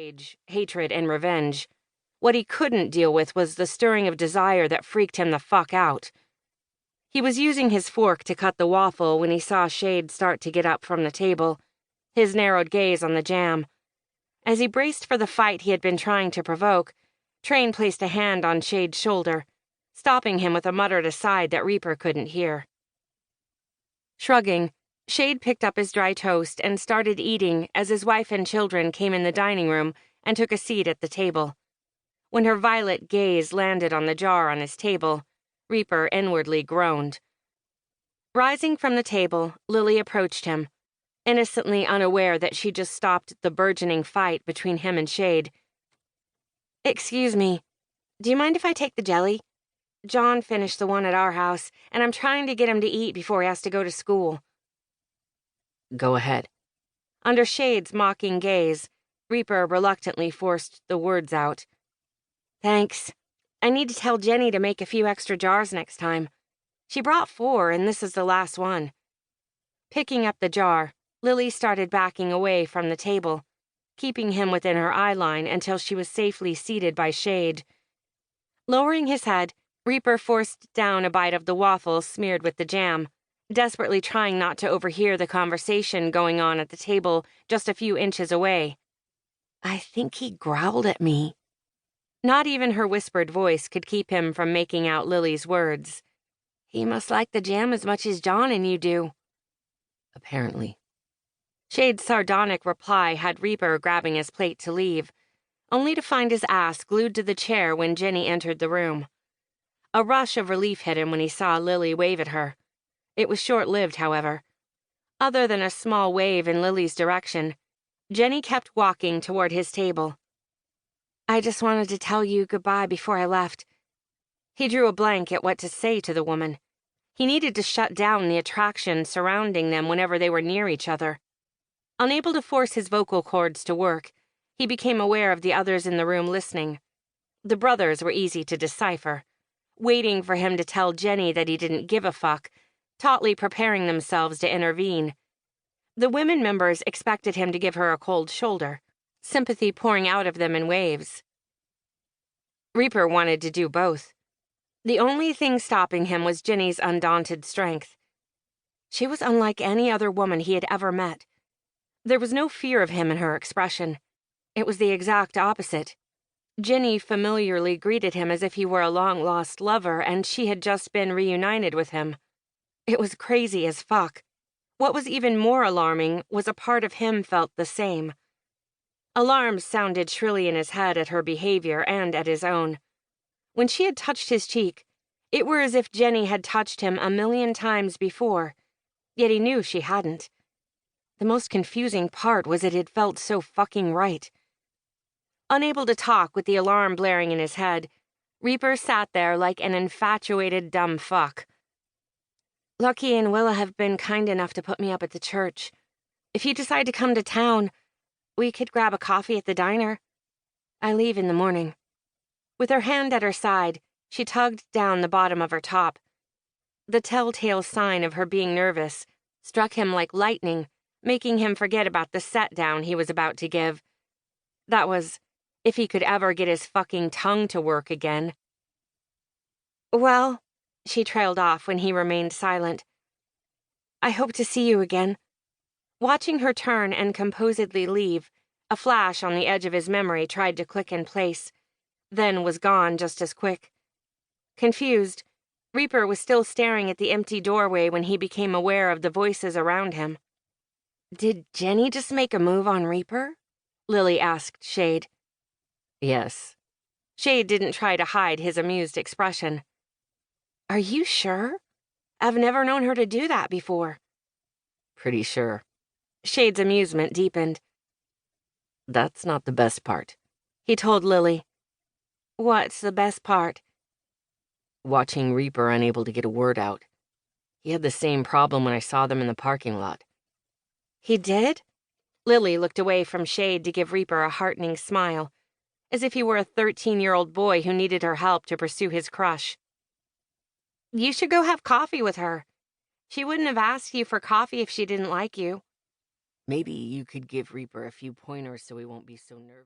rage, hatred, and revenge. What he couldn't deal with was the stirring of desire that freaked him the fuck out. He was using his fork to cut the waffle when he saw Shade start to get up from the table, his narrowed gaze on the jam. As he braced for the fight he had been trying to provoke, Train placed a hand on Shade's shoulder, stopping him with a muttered aside that Reaper couldn't hear. Shrugging, Shade picked up his dry toast and started eating as his wife and children came in the dining room and took a seat at the table. When her violet gaze landed on the jar on his table, Reaper inwardly groaned. Rising from the table, Lily approached him, innocently unaware that she just stopped the burgeoning fight between him and Shade. "Excuse me, do you mind if I take the jelly? John finished the one at our house, and I'm trying to get him to eat before he has to go to school." "Go ahead." Under Shade's mocking gaze, Reaper reluctantly forced the words out. "Thanks. I need to tell Jenny to make a few extra jars next time. She brought 4, and this is the last one." Picking up the jar, Lily started backing away from the table, keeping him within her eye line until she was safely seated by Shade. Lowering his head, Reaper forced down a bite of the waffle smeared with the jam, desperately trying not to overhear the conversation going on at the table just a few inches away. "I think he growled at me." Not even her whispered voice could keep him from making out Lily's words. "He must like the jam as much as John and you do." "Apparently." Shade's sardonic reply had Reaper grabbing his plate to leave, only to find his ass glued to the chair when Ginny entered the room. A rush of relief hit him when he saw Lily wave at her. It was short-lived, however. Other than a small wave in Lily's direction, Jenny kept walking toward his table. "I just wanted to tell you goodbye before I left." He drew a blank at what to say to the woman. He needed to shut down the attraction surrounding them whenever they were near each other. Unable to force his vocal cords to work, he became aware of the others in the room listening. The brothers were easy to decipher, waiting for him to tell Jenny that he didn't give a fuck, tautly preparing themselves to intervene. The women members expected him to give her a cold shoulder, sympathy pouring out of them in waves. Reaper wanted to do both. The only thing stopping him was Ginny's undaunted strength. She was unlike any other woman he had ever met. There was no fear of him in her expression. It was the exact opposite. Ginny familiarly greeted him as if he were a long-lost lover and she had just been reunited with him. It was crazy as fuck. What was even more alarming was a part of him felt the same. Alarms sounded shrilly in his head at her behavior and at his own. When she had touched his cheek, it were as if Jenny had touched him 1,000,000 times before, yet he knew she hadn't. The most confusing part was that it felt so fucking right. Unable to talk with the alarm blaring in his head, Reaper sat there like an infatuated dumb fuck. "Lucky and Willa have been kind enough to put me up at the church. If you decide to come to town, we could grab a coffee at the diner. I leave in the morning." With her hand at her side, she tugged down the bottom of her top. The telltale sign of her being nervous struck him like lightning, making him forget about the set-down he was about to give. That was, if he could ever get his fucking tongue to work again. "Well," she trailed off when he remained silent, "I hope to see you again." Watching her turn and composedly leave, a flash on the edge of his memory tried to click in place, then was gone just as quick. Confused, Reaper was still staring at the empty doorway when he became aware of the voices around him. "Did Jenny just make a move on Reaper?" Lily asked Shade. "Yes." Shade didn't try to hide his amused expression. "Are you sure? I've never known her to do that before." "Pretty sure." Shade's amusement deepened. "That's not the best part," he told Lily. "What's the best part?" "Watching Reaper unable to get a word out. He had the same problem when I saw them in the parking lot." "He did?" Lily looked away from Shade to give Reaper a heartening smile, as if he were a 13-year-old boy who needed her help to pursue his crush. "You should go have coffee with her. She wouldn't have asked you for coffee if she didn't like you." "Maybe you could give Reaper a few pointers so he won't be so nervous."